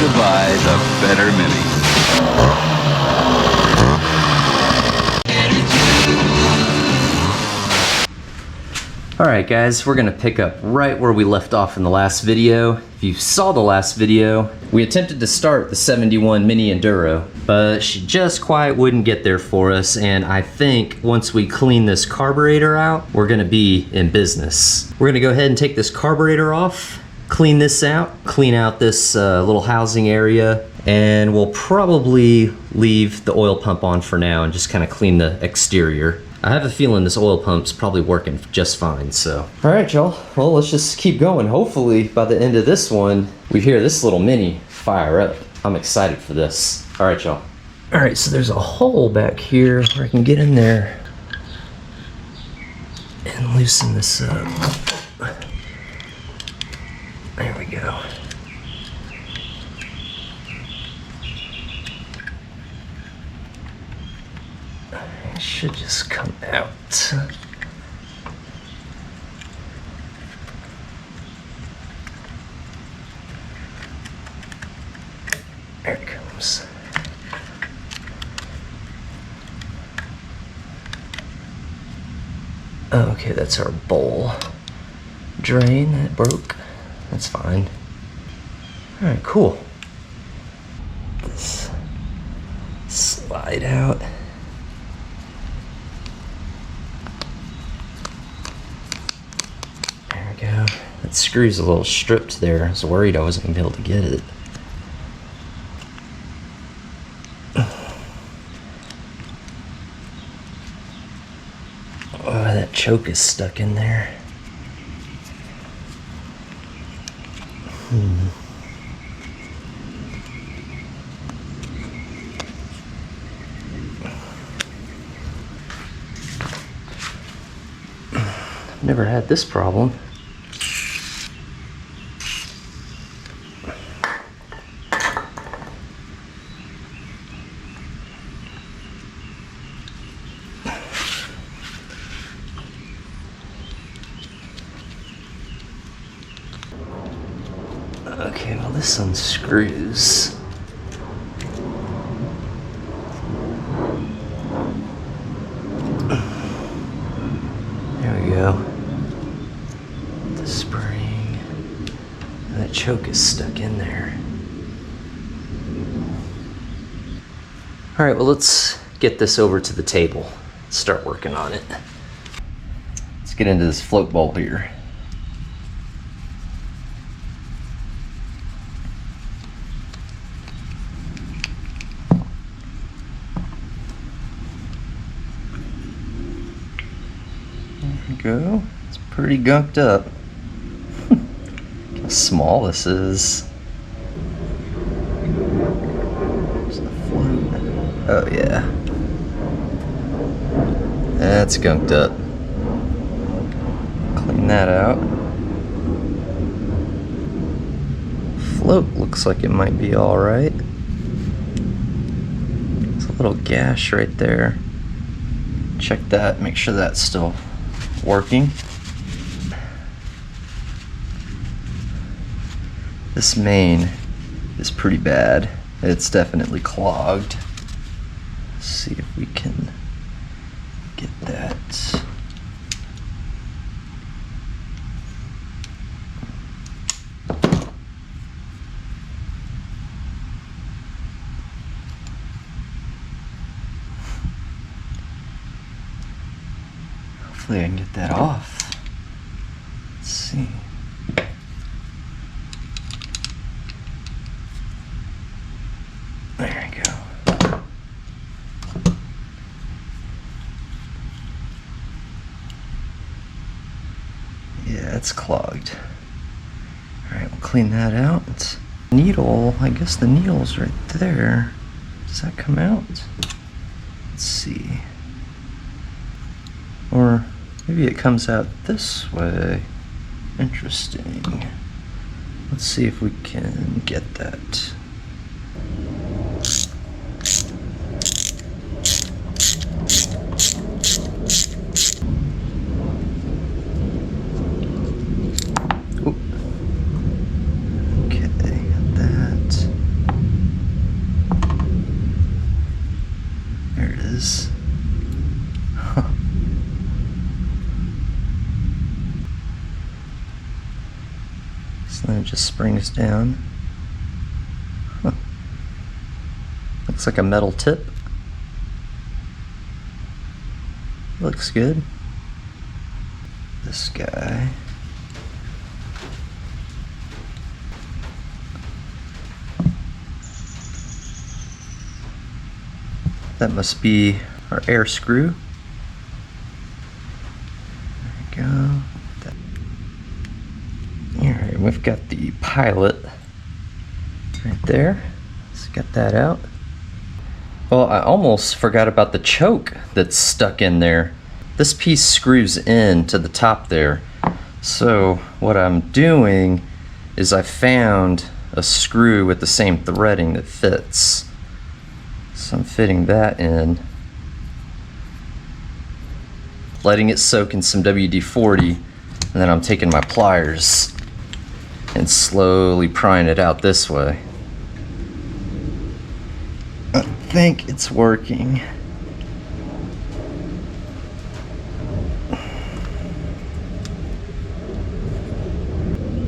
buy the better Mini. Alright guys, we're gonna pick up right where we left off in the last video. If you saw the last video, we attempted to start the 71 Mini Enduro, but she just quite wouldn't get there for us, and I think once we clean this carburetor out, we're gonna be in business. We're gonna go ahead and take this carburetor off, clean this out, clean out this little housing area, and we'll probably leave the oil pump on for now and just kind of clean the exterior. I have a feeling this oil pump's probably working just fine, so. All right, y'all, well, let's just keep going. Hopefully, by the end of this one, we hear this little Mini fire up. I'm excited for this. All right, y'all. All right, so there's a hole back here where I can get in there and loosen this up. There we go. It should just come out. There it comes. Okay, that's our bowl drain that broke. That's fine. All right, cool. This slide out. Go. That screw's a little stripped there. I was worried I wasn't gonna be able to get it. Oh, that choke is stuck in there. I've never had this problem. Okay, well this unscrews. There we go. The spring. And that choke is stuck in there. All right, well let's get this over to the table. Start working on it. Let's get into this float bowl here. Go. It's pretty gunked up. How small this is. There's the float. Oh yeah. That's gunked up. Clean that out. Float looks like it might be alright. There's a little gash right there. Check that, make sure that's still working. This main is pretty bad. It's definitely clogged. Let's see if we can get that. Hopefully I can get that off. Let's see. There we go. Yeah, it's clogged. Alright, we'll clean that out. It's needle, I guess the needle's right there. Does that come out? Let's see. Or maybe it comes out this way. Interesting. Let's see if we can get that. Ooh. Okay, got that. just springs down. Huh. Looks like a metal tip. Looks good. This guy. That must be our air screw. There we go. Alright, we've got the pilot right there. Let's get that out. Well, I almost forgot about the choke that's stuck in there. This piece screws in to the top there. So what I'm doing is I found a screw with the same threading that fits. So I'm fitting that in, letting it soak in some WD-40, and then I'm taking my pliers and slowly prying it out this way. I think it's working.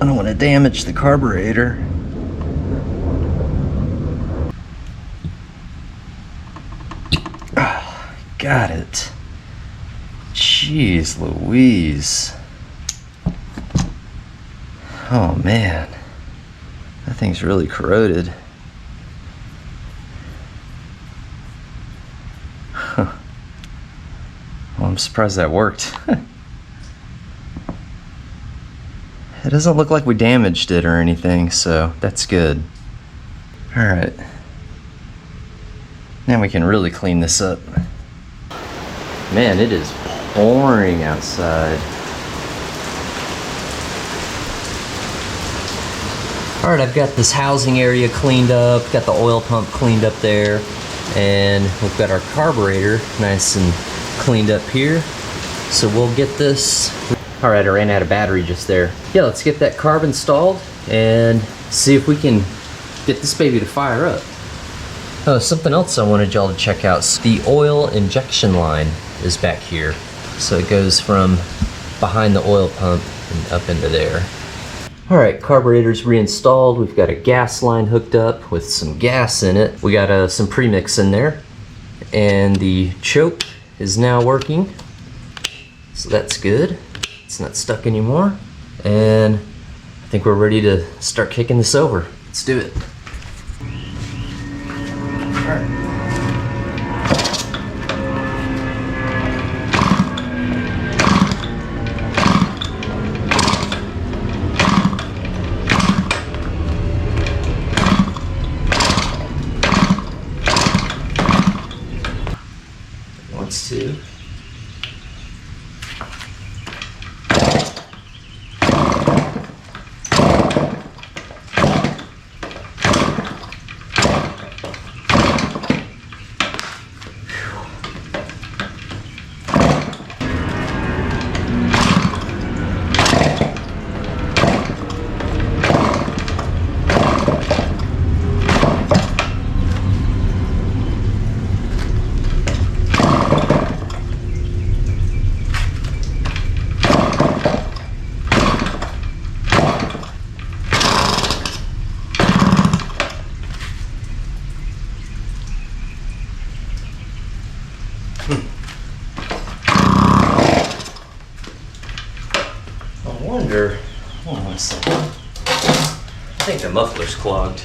I don't want to damage the carburetor. Oh, got it. Jeez Louise. Oh man, that thing's really corroded. Huh. Well, I'm surprised that worked. It doesn't look like we damaged it or anything, so that's good. Alright. Now we can really clean this up. Man, it is pouring outside. Alright, I've got this housing area cleaned up, got the oil pump cleaned up there, and we've got our carburetor nice and cleaned up here. So we'll get this. Alright, I ran out of battery just there. Yeah, let's get that carb installed and see if we can get this baby to fire up. Oh, something else I wanted y'all to check out. The oil injection line is back here. So it goes from behind the oil pump and up into there. Alright, carburetor's reinstalled. We've got a gas line hooked up with some gas in it. We got some premix in there. And the choke is now working. So that's good. It's not stuck anymore. And I think we're ready to start kicking this over. Let's do it. Alright. Wants to. Hold on a second. I think the muffler's clogged.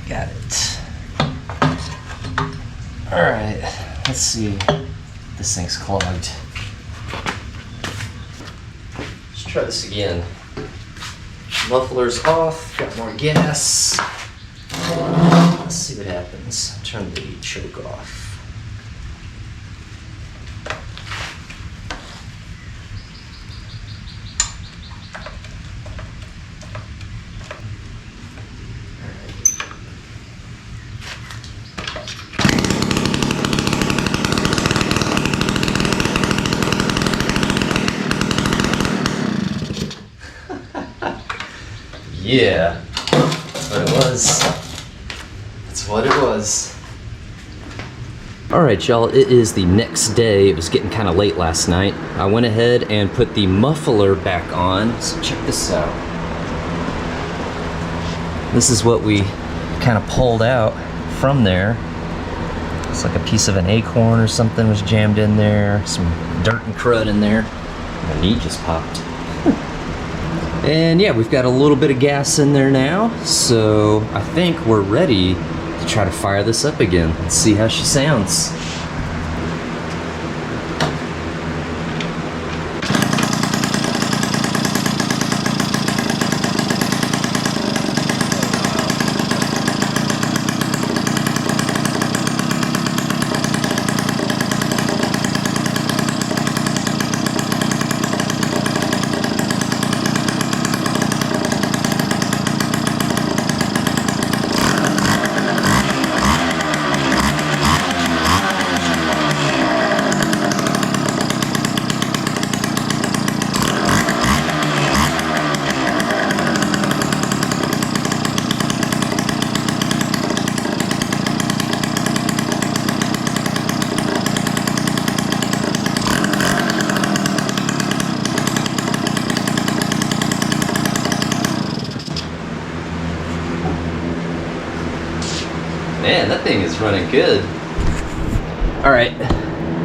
Got it. Alright, let's see. This thing's clogged. Let's try this again. Muffler's off, got more gas. Let's see what happens. Turn the choke off. Yeah, but it was. That's what it was. All right, y'all, it is the next day. It was getting kind of late last night. I went ahead and put the muffler back on. So check this out. This is what we kind of pulled out from there. It's like a piece of an acorn or something was jammed in there. Some dirt and crud in there. My knee just popped. And yeah, we've got a little bit of gas in there now. So I think we're ready to try to fire this up again. Let's see how she sounds. Man, that thing is running good. All right,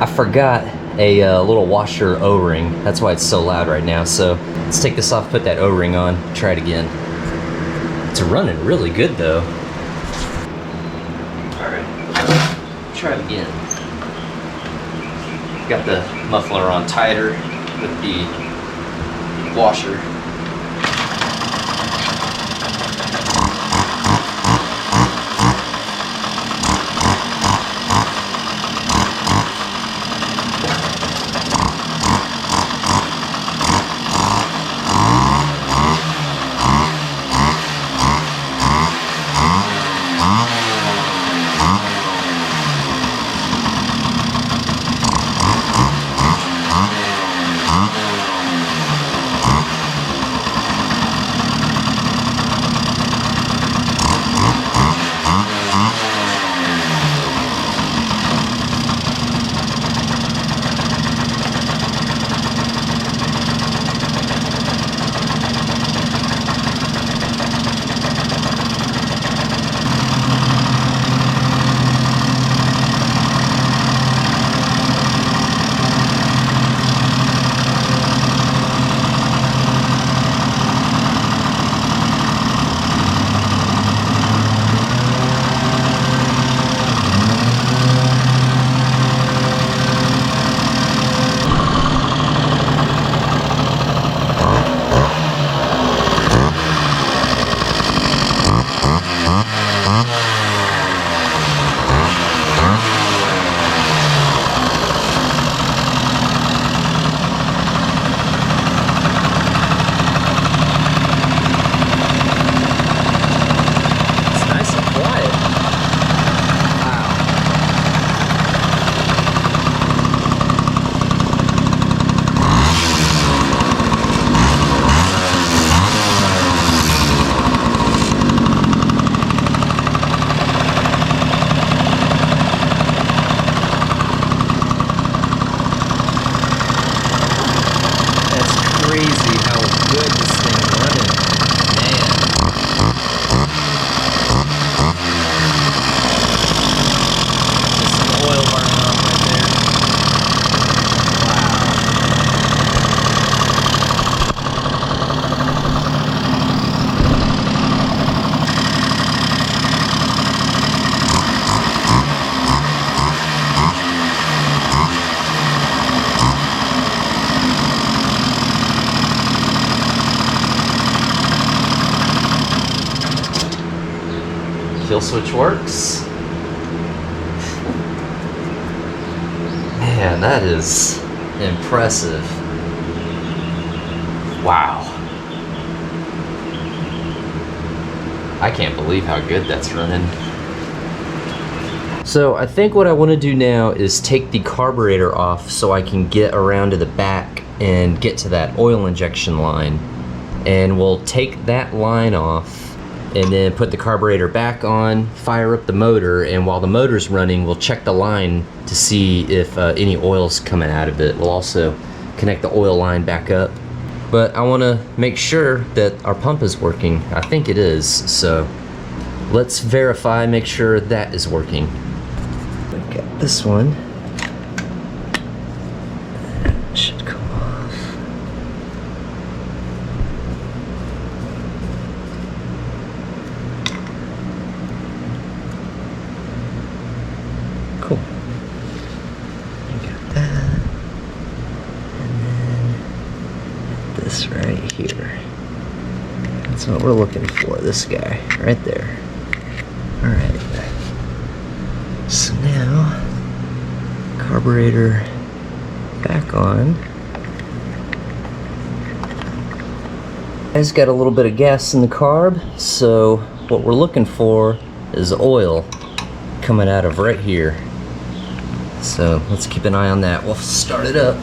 I forgot a little washer O-ring. That's why it's so loud right now. So let's take this off, put that O-ring on, try it again. It's running really good though. All right, try it again. Got the muffler on tighter with the washer. Kill switch works. Man, that is impressive. Wow. I can't believe how good that's running. So I think what I want to do now is take the carburetor off so I can get around to the back and get to that oil injection line. and we'll take that line off and then put the carburetor back on, fire up the motor, and while the motor's running, we'll check the line to see if any oil's coming out of it. We'll also connect the oil line back up. But I want to make sure that our pump is working. I think it is, so let's verify, make sure that is working. We got this one. That should come off. Cool. We got that. And then this right here. That's what we're looking for, this guy, right there. Alright. So now, carburetor back on. It's got a little bit of gas in the carb, so what we're looking for is oil coming out of right here. So let's keep an eye on that. We'll start it up.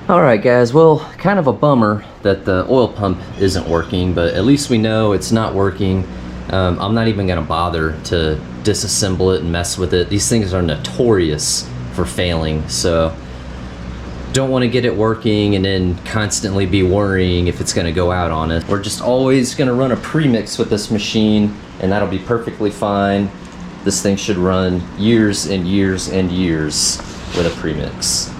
Alright guys, well, kind of a bummer that the oil pump isn't working, but at least we know it's not working. I'm not even going to bother to disassemble it and mess with it. These things are notorious for failing, so don't want to get it working and then constantly be worrying if it's going to go out on us. We're just always going to run a premix with this machine, and that'll be perfectly fine. This thing should run years and years and years with a premix.